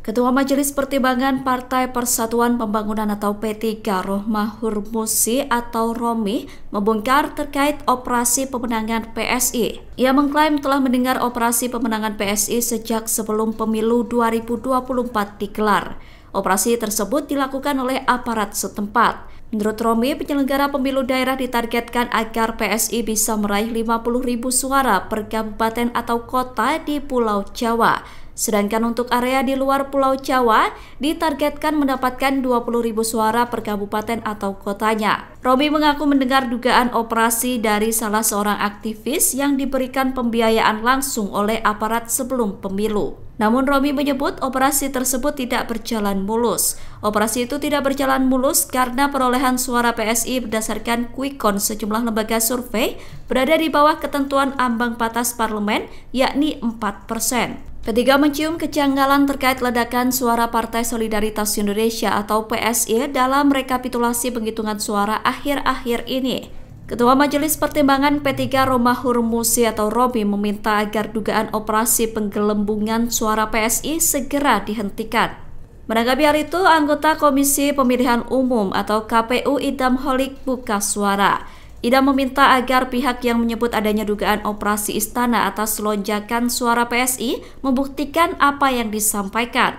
Ketua Majelis Pertimbangan Partai Persatuan Pembangunan atau P3 Rohmahur Musi atau Romi membongkar terkait operasi pemenangan PSI. Ia mengklaim telah mendengar operasi pemenangan PSI sejak sebelum pemilu 2024 digelar. Operasi tersebut dilakukan oleh aparat setempat. Menurut Romi, penyelenggara pemilu daerah ditargetkan agar PSI bisa meraih 50.000 suara per kabupaten atau kota di Pulau Jawa. Sedangkan untuk area di luar Pulau Jawa ditargetkan mendapatkan 20.000 suara per kabupaten atau kotanya. Romi mengaku mendengar dugaan operasi dari salah seorang aktivis yang diberikan pembiayaan langsung oleh aparat sebelum pemilu. Namun Romi menyebut operasi tersebut tidak berjalan mulus. Operasi itu tidak berjalan mulus karena perolehan suara PSI berdasarkan quick count sejumlah lembaga survei berada di bawah ketentuan ambang batas parlemen yakni 4%. P3 mencium kejanggalan terkait ledakan suara Partai Solidaritas Indonesia atau PSI dalam rekapitulasi penghitungan suara akhir-akhir ini. Ketua Majelis Pertimbangan P3 Rohmahur Musi atau Romi meminta agar dugaan operasi penggelembungan suara PSI segera dihentikan. Menanggapi hal itu, anggota Komisi Pemilihan Umum atau KPU Idam Holik buka suara. Idam meminta agar pihak yang menyebut adanya dugaan operasi istana atas lonjakan suara PSI membuktikan apa yang disampaikan.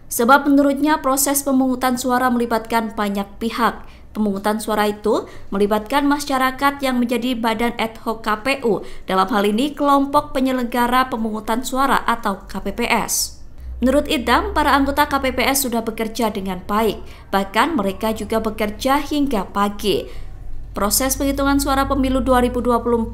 Sebab menurutnya proses pemungutan suara melibatkan banyak pihak. Pemungutan suara itu melibatkan masyarakat yang menjadi badan ad hoc KPU, dalam hal ini kelompok penyelenggara pemungutan suara atau KPPS. Menurut Idam, para anggota KPPS sudah bekerja dengan baik, bahkan mereka juga bekerja hingga pagi. Proses penghitungan suara pemilu 2024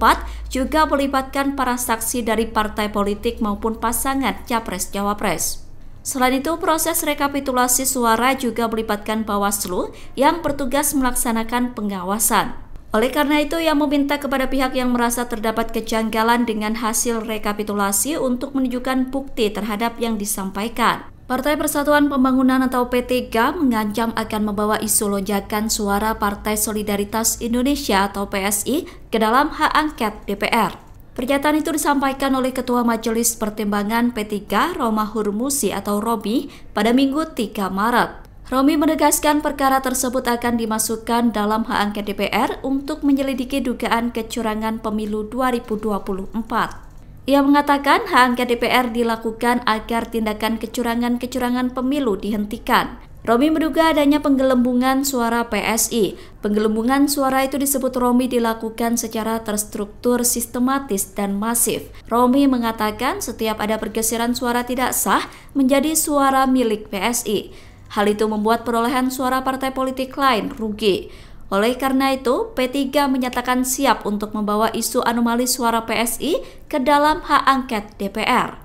juga melibatkan para saksi dari partai politik maupun pasangan Capres-Cawapres. Selain itu, proses rekapitulasi suara juga melibatkan Bawaslu yang bertugas melaksanakan pengawasan. Oleh karena itu, ia meminta kepada pihak yang merasa terdapat kejanggalan dengan hasil rekapitulasi untuk menunjukkan bukti terhadap yang disampaikan. Partai Persatuan Pembangunan atau P3 mengancam akan membawa isu lonjakan suara Partai Solidaritas Indonesia atau PSI ke dalam hak angket DPR. Pernyataan itu disampaikan oleh Ketua Majelis Pertimbangan P3 Rohmahur Musi atau Romi pada Minggu 3 Maret. Romi menegaskan perkara tersebut akan dimasukkan dalam hak angket DPR untuk menyelidiki dugaan kecurangan pemilu 2024. Ia mengatakan hak angket DPR dilakukan agar tindakan kecurangan-kecurangan pemilu dihentikan. Romi menduga adanya penggelembungan suara PSI. Penggelembungan suara itu disebut Romi dilakukan secara terstruktur, sistematis, dan masif. Romi mengatakan setiap ada pergeseran suara tidak sah menjadi suara milik PSI. Hal itu membuat perolehan suara partai politik lain rugi. Oleh karena itu, P3 menyatakan siap untuk membawa isu anomali suara PSI ke dalam hak angket DPR.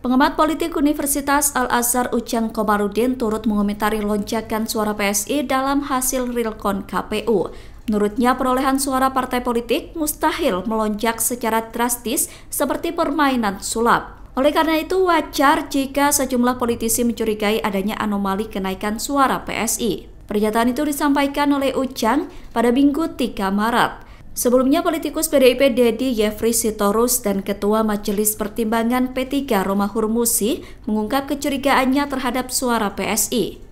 Pengamat politik Universitas Al-Azhar Ujang Komarudin turut mengomentari lonjakan suara PSI dalam hasil realcon KPU. Menurutnya, perolehan suara partai politik mustahil melonjak secara drastis seperti permainan sulap. Oleh karena itu, wajar jika sejumlah politisi mencurigai adanya anomali kenaikan suara PSI. Pernyataan itu disampaikan oleh Ujang pada Minggu 3 Maret. Sebelumnya, politikus PDIP Deddy Yefri Sitorus dan Ketua Majelis Pertimbangan P3 Rohmahur Musi mengungkap kecurigaannya terhadap suara PSI.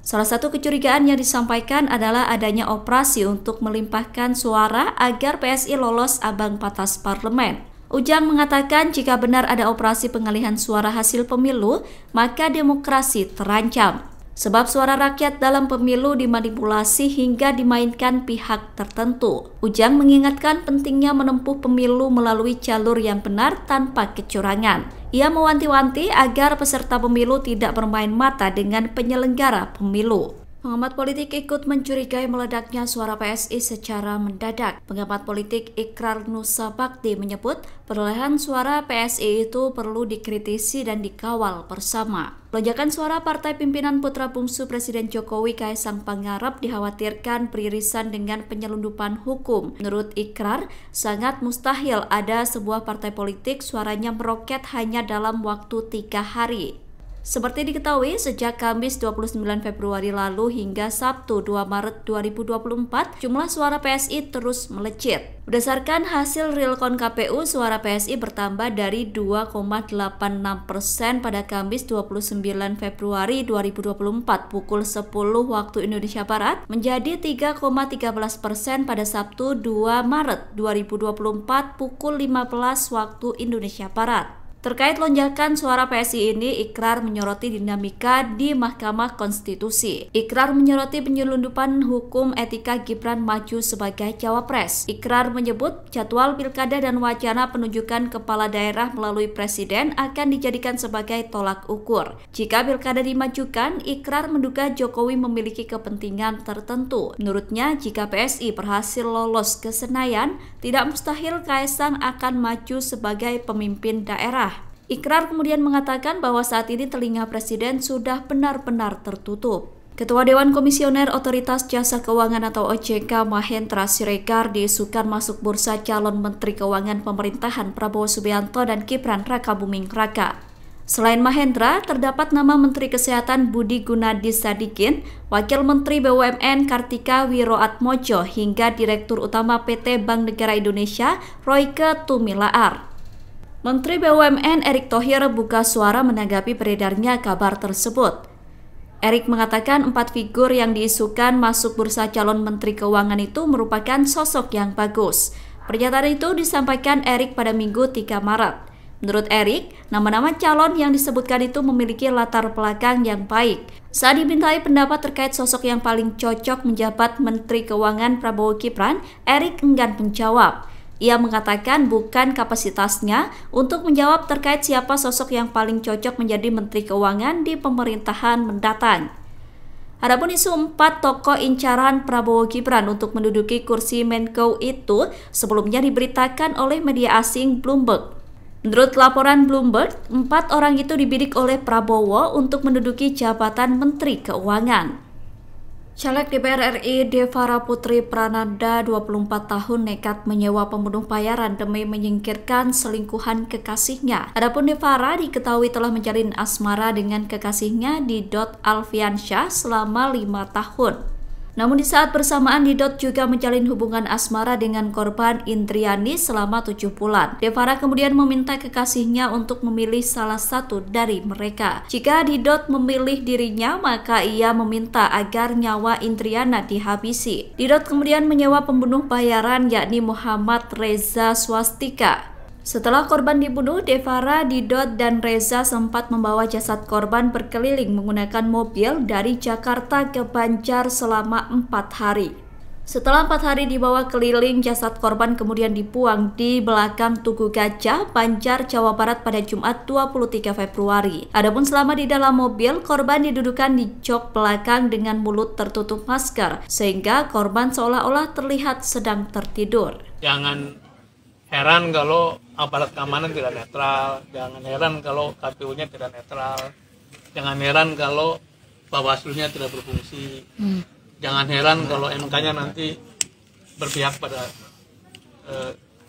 Salah satu kecurigaan yang disampaikan adalah adanya operasi untuk melimpahkan suara agar PSI lolos ambang batas parlemen. Ujang mengatakan jika benar ada operasi pengalihan suara hasil pemilu, maka demokrasi terancam. Sebab suara rakyat dalam pemilu dimanipulasi hingga dimainkan pihak tertentu. Ujang mengingatkan pentingnya menempuh pemilu melalui jalur yang benar tanpa kecurangan. Ia mewanti-wanti agar peserta pemilu tidak bermain mata dengan penyelenggara pemilu. Pengamat politik ikut mencurigai meledaknya suara PSI secara mendadak. Pengamat politik Ikrar Nusa Bakti menyebut perolehan suara PSI itu perlu dikritisi dan dikawal bersama. Lonjakan suara partai pimpinan putra bungsu Presiden Jokowi Kaisang Pangarep dikhawatirkan beririsan dengan penyelundupan hukum. Menurut Ikrar, sangat mustahil ada sebuah partai politik suaranya meroket hanya dalam waktu 3 hari. Seperti diketahui, sejak Kamis 29 Februari lalu hingga Sabtu 2 Maret 2024, jumlah suara PSI terus melejit. Berdasarkan hasil realcon KPU, suara PSI bertambah dari 2,86% pada Kamis 29 Februari 2024 pukul 10 waktu Indonesia Barat menjadi 3,13% pada Sabtu 2 Maret 2024 pukul 15 waktu Indonesia Barat. Terkait lonjakan suara PSI ini, Ikrar menyoroti dinamika di Mahkamah Konstitusi. Ikrar menyoroti penyelundupan hukum etika Gibran maju sebagai cawapres. Ikrar menyebut jadwal pilkada dan wacana penunjukan kepala daerah melalui presiden akan dijadikan sebagai tolak ukur. Jika pilkada dimajukan, Ikrar menduga Jokowi memiliki kepentingan tertentu. Menurutnya, jika PSI berhasil lolos ke Senayan, tidak mustahil Kaisang akan maju sebagai pemimpin daerah. Ikrar kemudian mengatakan bahwa saat ini telinga presiden sudah benar-benar tertutup. Ketua Dewan Komisioner Otoritas Jasa Keuangan atau OJK Mahendra Siregar diisukan masuk bursa calon Menteri Keuangan pemerintahan Prabowo Subianto dan Gibran Rakabuming Raka. Selain Mahendra, terdapat nama Menteri Kesehatan Budi Gunadi Sadikin, Wakil Menteri BUMN Kartika Wiroatmojo, hingga Direktur Utama PT Bank Negara Indonesia Royke Tumilaar. Menteri BUMN Erick Thohir buka suara menanggapi beredarnya kabar tersebut. Erick mengatakan 4 figur yang diisukan masuk bursa calon Menteri Keuangan itu merupakan sosok yang bagus. Pernyataan itu disampaikan Erick pada Minggu 3 Maret. Menurut Erick, nama-nama calon yang disebutkan itu memiliki latar belakang yang baik. Saat dimintai pendapat terkait sosok yang paling cocok menjabat Menteri Keuangan Prabowo Gibran, Erick enggan menjawab. Ia mengatakan bukan kapasitasnya untuk menjawab terkait siapa sosok yang paling cocok menjadi Menteri Keuangan di pemerintahan mendatang. Adapun isu 4 tokoh incaran Prabowo Gibran untuk menduduki kursi Menko itu sebelumnya diberitakan oleh media asing Bloomberg. Menurut laporan Bloomberg, 4 orang itu dibidik oleh Prabowo untuk menduduki jabatan Menteri Keuangan. Caleg DPR RI Devara Putri Prananda, 24 tahun, nekat menyewa pembunuh bayaran demi menyingkirkan selingkuhan kekasihnya. Adapun Devara diketahui telah menjalin asmara dengan kekasihnya Didot Alfiansyah selama 5 tahun. Namun di saat bersamaan Didot juga menjalin hubungan asmara dengan korban Indriani selama 7 bulan. Devara kemudian meminta kekasihnya untuk memilih salah satu dari mereka. Jika Didot memilih dirinya, maka ia meminta agar nyawa Indriana dihabisi. Didot kemudian menyewa pembunuh bayaran yakni Muhammad Reza Swastika. Setelah korban dibunuh, Devara, Didot, dan Reza sempat membawa jasad korban berkeliling menggunakan mobil dari Jakarta ke Banjar selama 4 hari. Setelah 4 hari dibawa keliling, jasad korban kemudian dibuang di belakang Tugu Gajah, Banjar, Jawa Barat pada Jumat 23 Februari. Adapun selama di dalam mobil, korban didudukan di jok belakang dengan mulut tertutup masker, sehingga korban seolah-olah terlihat sedang tertidur. Jangan heran kalau aparat keamanan tidak netral, jangan heran kalau KPU-nya tidak netral, jangan heran kalau Bawaslu-nya tidak berfungsi, jangan heran kalau MK-nya nanti berpihak pada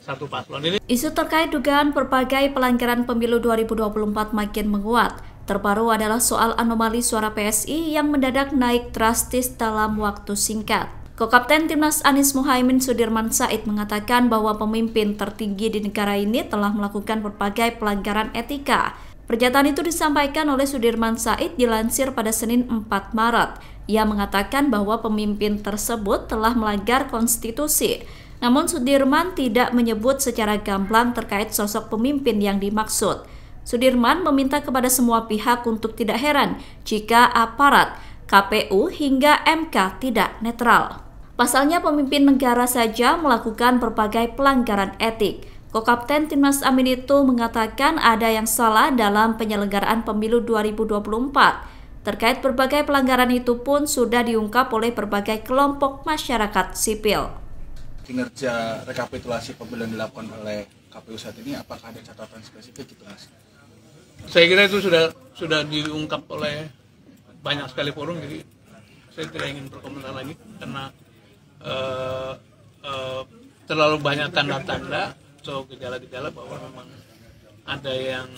satu paslon. Ini isu terkait dugaan berbagai pelanggaran pemilu 2024 makin menguat. Terbaru adalah soal anomali suara PSI yang mendadak naik drastis dalam waktu singkat. Kokapten Timnas Anies Muhaimin Sudirman Said mengatakan bahwa pemimpin tertinggi di negara ini telah melakukan berbagai pelanggaran etika. Pernyataan itu disampaikan oleh Sudirman Said dilansir pada Senin 4 Maret. Ia mengatakan bahwa pemimpin tersebut telah melanggar konstitusi. Namun Sudirman tidak menyebut secara gamblang terkait sosok pemimpin yang dimaksud. Sudirman meminta kepada semua pihak untuk tidak heran jika aparat, KPU hingga MK tidak netral. Pasalnya pemimpin negara saja melakukan berbagai pelanggaran etik. Kokapten Timnas Amin itu mengatakan ada yang salah dalam penyelenggaraan pemilu 2024. Terkait berbagai pelanggaran itu pun sudah diungkap oleh berbagai kelompok masyarakat sipil. Kinerja rekapitulasi pemilu yang dilakukan oleh KPU saat ini, apakah ada catatan spesifik gitu, Mas? saya kira itu sudah diungkap oleh banyak sekali forum, jadi saya tidak ingin berkomentar lagi karena terlalu banyak tanda-tanda atau gejala-gejala bahwa memang ada yang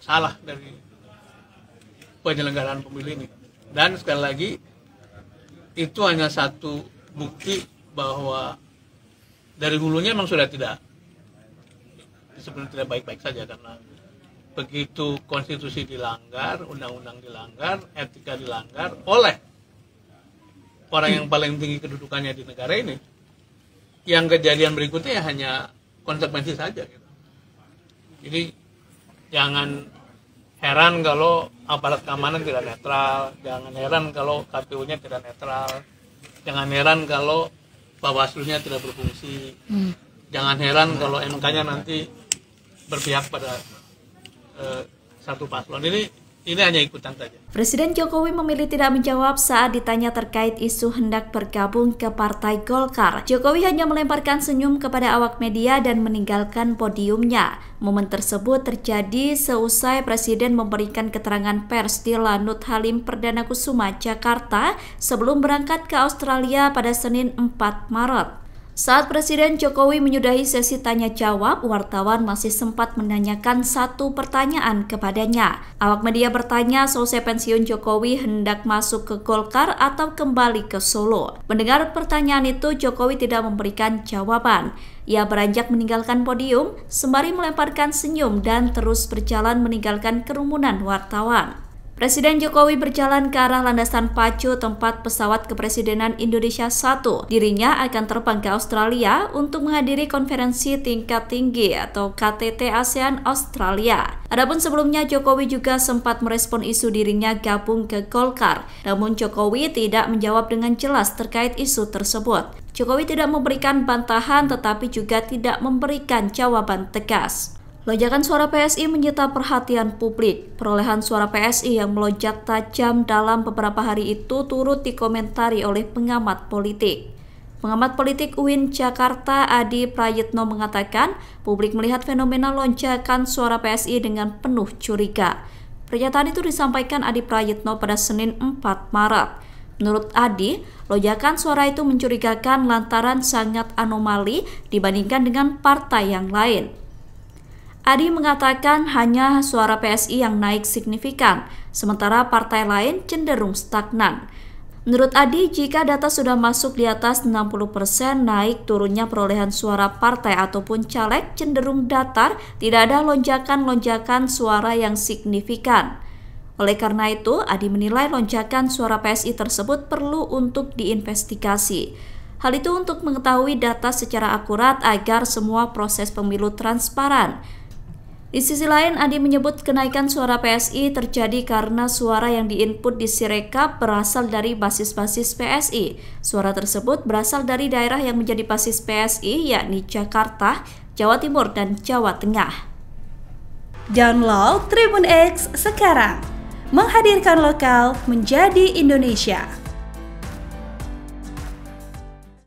salah dari penyelenggaraan pemilu ini. Dan sekali lagi itu hanya satu bukti bahwa dari hulunya memang sudah sebenarnya tidak baik-baik saja, karena begitu konstitusi dilanggar, undang-undang dilanggar, etika dilanggar oleh orang yang paling tinggi kedudukannya di negara ini, yang kejadian berikutnya ya hanya konsekuensi saja gitu. Jadi jangan heran kalau aparat keamanan tidak netral, jangan heran kalau KPU-nya tidak netral, jangan heran kalau Bawaslu-nya tidak berfungsi, jangan heran kalau MK-nya nanti berpihak pada satu paslon. Ini hanya ikutan saja. Presiden Jokowi memilih tidak menjawab saat ditanya terkait isu hendak bergabung ke Partai Golkar. Jokowi hanya melemparkan senyum kepada awak media dan meninggalkan podiumnya. Momen tersebut terjadi seusai Presiden memberikan keterangan pers di Lanut Halim Perdana Kusuma, Jakarta sebelum berangkat ke Australia pada Senin 4 Maret. Saat Presiden Jokowi menyudahi sesi tanya-jawab, wartawan masih sempat menanyakan satu pertanyaan kepadanya. Awak media bertanya seusai pensiun Jokowi hendak masuk ke Golkar atau kembali ke Solo. Mendengar pertanyaan itu, Jokowi tidak memberikan jawaban. Ia beranjak meninggalkan podium, sembari melemparkan senyum dan terus berjalan meninggalkan kerumunan wartawan. Presiden Jokowi berjalan ke arah landasan pacu tempat pesawat kepresidenan Indonesia 1. Dirinya akan terbang ke Australia untuk menghadiri konferensi tingkat tinggi atau KTT ASEAN Australia. Adapun sebelumnya Jokowi juga sempat merespon isu dirinya gabung ke Golkar. Namun Jokowi tidak menjawab dengan jelas terkait isu tersebut. Jokowi tidak memberikan bantahan tetapi juga tidak memberikan jawaban tegas. Lonjakan suara PSI menyita perhatian publik. Perolehan suara PSI yang melonjak tajam dalam beberapa hari itu turut dikomentari oleh pengamat politik. Pengamat politik UIN Jakarta Adi Prayitno mengatakan, publik melihat fenomena lonjakan suara PSI dengan penuh curiga. Pernyataan itu disampaikan Adi Prayitno pada Senin 4 Maret. Menurut Adi, lonjakan suara itu mencurigakan lantaran sangat anomali dibandingkan dengan partai yang lain. Adi mengatakan hanya suara PSI yang naik signifikan, sementara partai lain cenderung stagnan. Menurut Adi, jika data sudah masuk di atas 60%, naik turunnya perolehan suara partai ataupun caleg cenderung datar, tidak ada lonjakan-lonjakan suara yang signifikan. Oleh karena itu, Adi menilai lonjakan suara PSI tersebut perlu untuk diinvestigasi. Hal itu untuk mengetahui data secara akurat agar semua proses pemilu transparan. Di sisi lain, Adi menyebut kenaikan suara PSI terjadi karena suara yang diinput di Sirekap berasal dari basis-basis PSI. Suara tersebut berasal dari daerah yang menjadi basis PSI, yakni Jakarta, Jawa Timur, dan Jawa Tengah. Download Tribun X sekarang, menghadirkan lokal menjadi Indonesia.